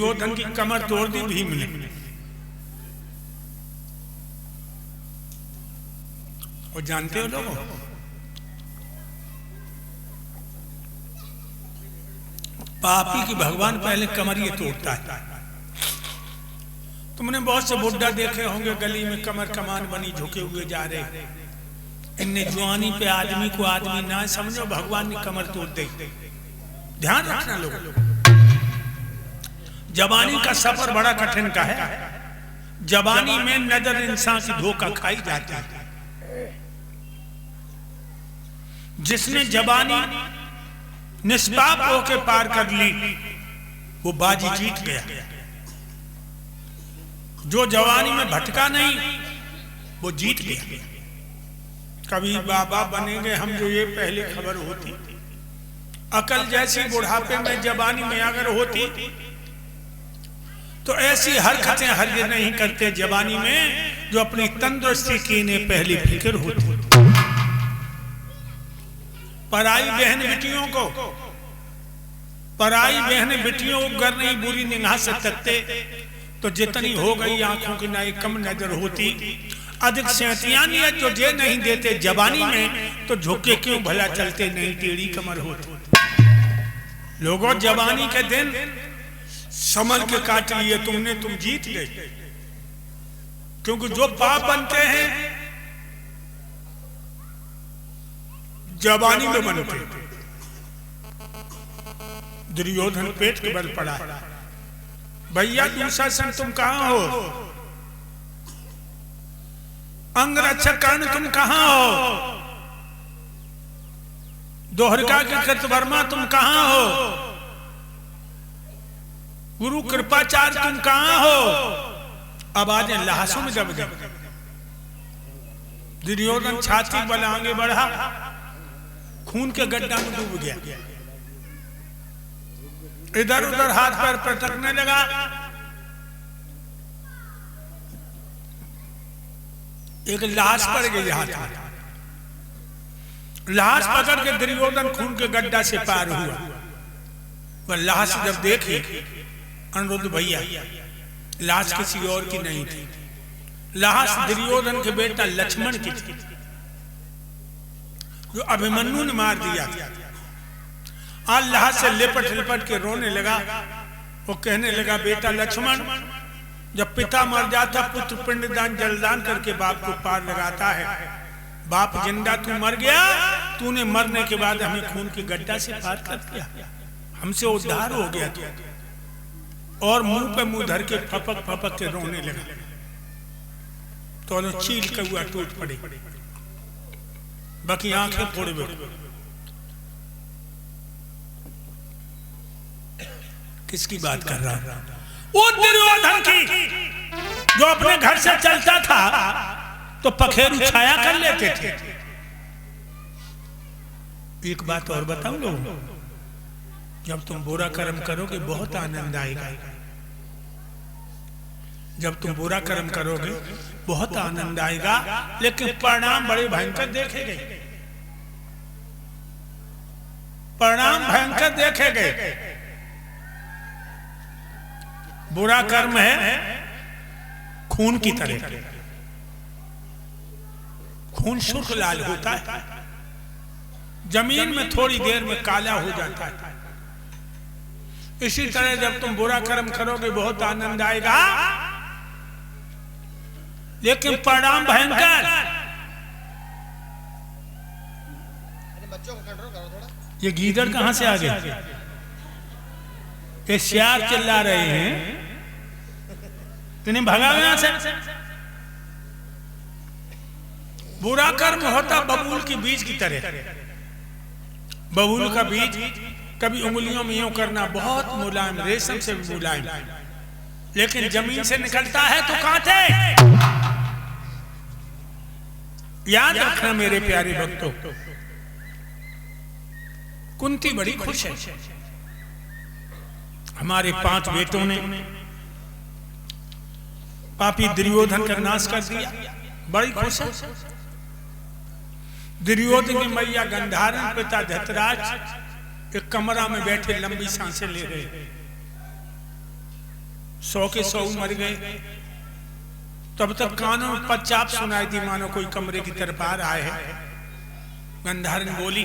दुर्योधन की कमर तोड़ दी भीम ने। और जानते हो लोगों, पापी की भगवान पहले कमर ये तोड़ता है। तुमने बहुत से बुड्ढा देखे होंगे गली में कमर कमान बनी झुके हुए जा रहे, इन्हें जुआनी पे आदमी को आदमी ना समझो, भगवान ने कमर तोड़ दी। ध्यान रखना लोगों, जवानी का सफर बड़ा कठिन का है। जवानी में नजर इंसान की धोखा खाई जाती है। जिसने जवानी निष्पाप होके पार कर ली वो बाजी जीत गया। जो जवानी में भटका नहीं वो जीत गया। कभी बाबा बनेंगे हम, जो ये पहले खबर होती। अकल जैसी बुढ़ापे में जवानी में अगर होती तो ऐसी हरकतें हरगिज़ नहीं करते जवानी में जो अपनी तंदुरुस्ती की इन्हें पहली फिक्र होती। पराई बहन बेटियों को, पराई बहन बेटियों को गर नहीं बुरी निगाह से तकते तो जितनी हो गई आंखों की नाई कम नजर होती। अधिक सेहतियानियत जो जे नहीं देते जवानी में तो झुके क्यों भला चलते नहीं टेढ़ी कमर होती। लोगों जवानी के दिन समझ के काट लिए तुमने, तुम जीत गए। क्योंकि जो पाप बनते हैं जवानी में बनते। दुर्योधन पेट के बल पड़ा है। भैया दुशासन तुम कहां हो? अंगरक्षक कर्ण तुम कहां हो? दोहरका के कृतवर्मा तुम कहां हो? गुरु कृपाचार्य तुम कहां हो? अब आज लाशों में दब गए। दुर्योधन छाती बल आगे बढ़ा, खून के गड्ढा में डूब गया। इधर उधर हाथ पैर पटकने लगा। एक लाश पड़ गई हाथ में। लाश पकड़ के दुर्योधन खून के गड्ढा से पार हुआ। वह लाश जब देखी, अनुरुद्ध भैया, लाश किसी और की नहीं थी। लाश दुर्योधन के बेटा लक्ष्मण की थी, जो अभिमन्यु ने मार दिया था। अल्लाह से लिपट लिपट के रोने लगा। वो कहने लगा, बेटा लक्ष्मण, जब पिता मर जाता पुत्र पिंडदान जलदान करके बाप को पार लगाता है। बाप जिंदा, तू मर गया, तूने मरने के बाद हमें खून की गड्ढा से पार कर दिया, हमसे उद्धार हो गया तू। और मुंह पे मुंह धर के फपक फपक के रोने लगा। तो चील का हुआ टूट पड़े, बाकी आंखें फोड़ बैठे। किसकी बात कर रहा है? वो दुर्योधन की, जो अपने घर से चलता था तो पखेरु छाया कर लेते थे। एक बात और बताऊं लोगों, जब तुम बुरा कर्म करोगे बहुत आनंद आएगा। जब तुम बुरा कर्म करोगे बहुत आनंद आएगा, लेकिन परिणाम बड़े भयंकर देखेंगे। परिणाम भयंकर देखेंगे। बुरा कर्म है खून की तरह। खून सुर्ख लाल होता है, जमीन में थोड़ी देर में काला हो जाता है। इसी तरह जब तुम बुरा कर्म करोगे बहुत आनंद आएगा, लेकिन परिणाम भयंकर। ये गीदड़ कहां से आ गए? ये सियार चिल्ला रहे हैं, इन्हें भगा यहां से। बुरा कर्म होता बबूल की बीज की तरह। बबूल का बीज कभी उंगलियों में यूं करना, बहुत मुलायम, रेशम से भी मुलायम, लेकिन जमीन से निकलता है तो कांटे। याद रखना मेरे प्यारे भक्तों, कुंती बड़ी खुश है। हमारे 5 बेटों ने पापी दुर्योधन का नाश कर दिया, बड़ी खुश है। दुर्योधन की मैया गंधारण, पिता धृतराज एक कमरा में बैठे लंबी सांसें ले रहे। 100 के 100 मर गए। तब तक कानों में चाप सुनाई दी, मानो कोई कमरे की तरफ आ रहा है। गंधारन बोली,